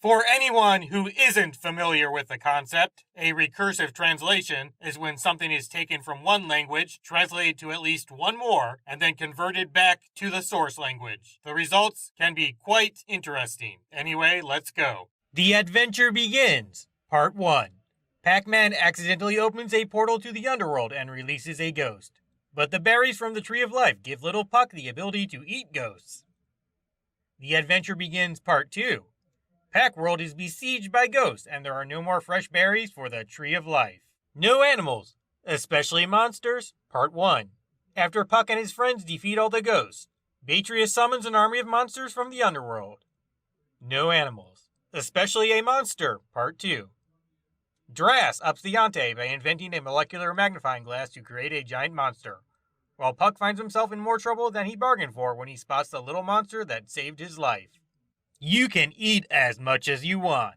For anyone who isn't familiar with the concept, a recursive translation is when something is taken from one language, translated to at least one more, and then converted back to the source language. The results can be quite interesting. Anyway, let's go. The adventure begins. Part 1. Pac-Man accidentally opens a portal to the underworld and releases a ghost. But the berries from the Tree of Life give little Puck the ability to eat ghosts. The adventure begins. Part 2. Pac-World is besieged by ghosts, and there are no more fresh berries for the Tree of Life. No animals, especially monsters. Part 1. After Puck and his friends defeat all the ghosts, Beatrice summons an army of monsters from the underworld. No animals, especially a monster. Part 2. Drass ups the ante by inventing a molecular magnifying glass to create a giant monster, while Puck finds himself in more trouble than he bargained for when he spots the little monster that saved his life. You can eat as much as you want.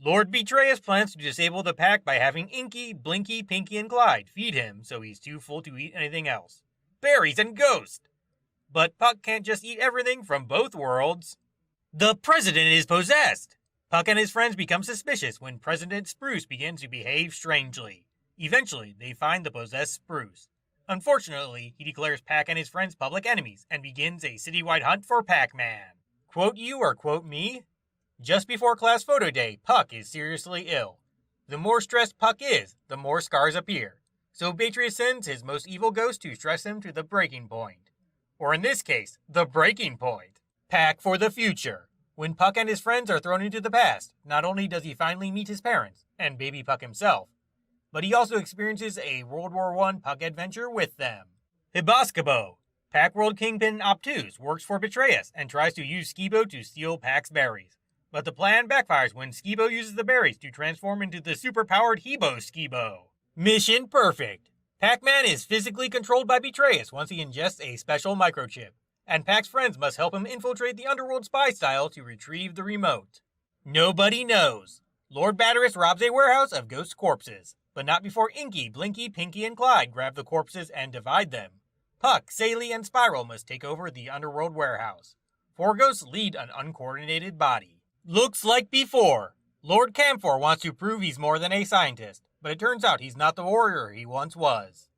Lord Betrayus plans to disable the pack by having Inky, Blinky, Pinky, and Clyde feed him so he's too full to eat anything else. Berries and ghosts! But Puck can't just eat everything from both worlds. The president is possessed! Puck and his friends become suspicious when President Spruce begins to behave strangely. Eventually, they find the possessed Spruce. Unfortunately, he declares Pac and his friends public enemies and begins a citywide hunt for Pac-Man. Quote you or quote me? Just before class photo day, Puck is seriously ill. The more stressed Puck is, the more scars appear. So Beatrice sends his most evil ghost to stress him to the breaking point. Or in this case, the breaking point. Pac for the future. When Puck and his friends are thrown into the past, not only does he finally meet his parents, and baby Puck himself, but he also experiences a World War I Puck adventure with them. Hiboscabo. Pac-World Kingpin Obtuse works for Betrayus and tries to use Skibo to steal Pac's berries. But the plan backfires when Skibo uses the berries to transform into the superpowered Hebo Skibo. Mission perfect. Pac-Man is physically controlled by Betrayus once he ingests a special microchip, and Pac's friends must help him infiltrate the underworld spy style to retrieve the remote. Nobody knows. Lord Batteris robs a warehouse of ghost corpses, but not before Inky, Blinky, Pinky, and Clyde grab the corpses and divide them. Puck, Saley, and Spiral must take over the underworld warehouse. 4 ghosts lead an uncoordinated body. Looks like before. Lord Camphor wants to prove he's more than a scientist, but it turns out he's not the warrior he once was.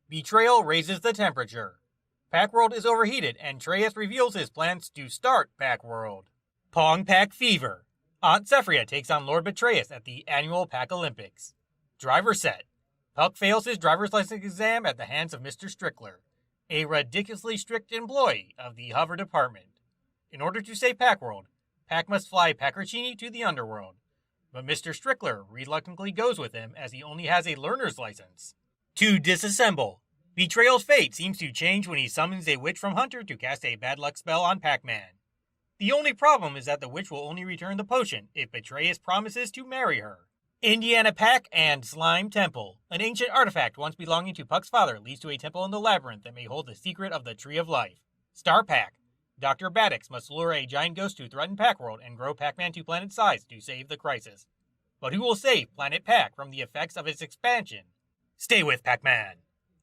Betrayal raises the temperature. Pac-World is overheated, and Treyas reveals his plans to start Pac-World. Pong Pack Fever. Aunt Zephyria takes on Lord Betrayus at the annual Pac Olympics. Driver set. Puck fails his driver's license exam at the hands of Mr. Strickler, a ridiculously strict employee of the Hover Department. In order to save Pac-World, Pac must fly Pacroccini to the underworld, but Mr. Strickler reluctantly goes with him as he only has a learner's license. To disassemble. Betrayal's fate seems to change when he summons a witch from Hunter to cast a bad luck spell on Pac-Man. The only problem is that the witch will only return the potion if Betrayus promises to marry her. Indiana Pac and Slime Temple. An ancient artifact once belonging to Puck's father leads to a temple in the labyrinth that may hold the secret of the Tree of Life. Star Pac. Dr. Baddix must lure a giant ghost to threaten Pac-World and grow Pac-Man to planet size to save the crisis. But who will save Planet Pac from the effects of its expansion? Stay with Pac-Man.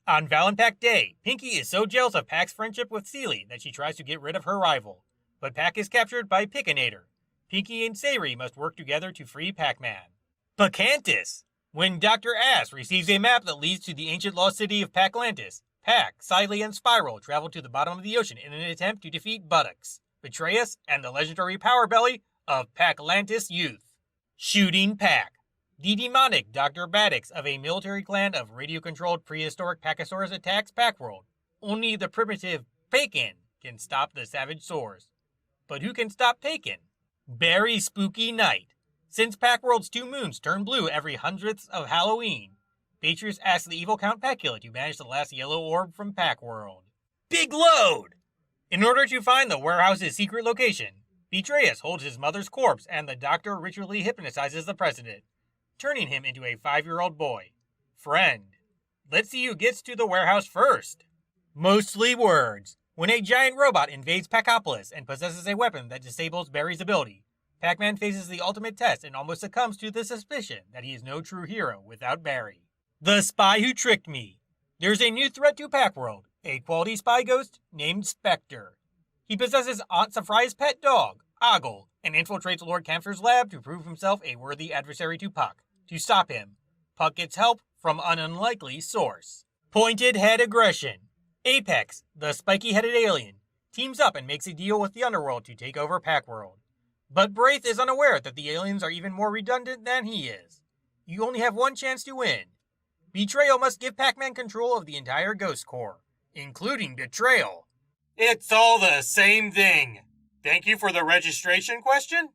On Valenpac Day, Pinky is so jealous of Pac's friendship with Seely that she tries to get rid of her rival. But Pac is captured by Pickinator. Pinky and Sayri must work together to free Pac-Man. Pacantis. When Dr. Ass receives a map that leads to the ancient lost city of Paclantis, Pac, Siley, and Spiral travel to the bottom of the ocean in an attempt to defeat Buttocks, Betrayus, and the legendary Power Belly of Paclantis Youth. Shooting Pac. The demonic Dr. Baddix of a military clan of radio-controlled prehistoric Pacosaurs attacks Pac-World. Only the primitive Pacan can stop the savage Saurs. But who can stop Pacan? Very spooky night. Since Pac-World's 2 moons turn blue every 100th of Halloween, Beatrice asks the evil Count Pacula to banish the last yellow orb from Pac-World. Big load! In order to find the warehouse's secret location, Betrayus holds his mother's corpse and the doctor ritually hypnotizes the president, turning him into a 5-year-old boy. Friend, let's see who gets to the warehouse first. Mostly words. When a giant robot invades Pacopolis and possesses a weapon that disables Barry's ability, Pac-Man faces the ultimate test and almost succumbs to the suspicion that he is no true hero without Barry. The Spy Who Tricked Me. There's a new threat to Pac-World, a quality spy ghost named Spectre. He possesses Aunt Safraya's pet dog, Ogle, and infiltrates Lord Camphor's lab to prove himself a worthy adversary to Puck. To stop him, Puck gets help from an unlikely source. Pointed head aggression. Apex, the spiky-headed alien, teams up and makes a deal with the underworld to take over Pac-World. But Braith is unaware that the aliens are even more redundant than he is. You only have one chance to win. Betrayal must give Pac-Man control of the entire Ghost Corps, including Betrayal. It's all the same thing. Thank you for the registration question.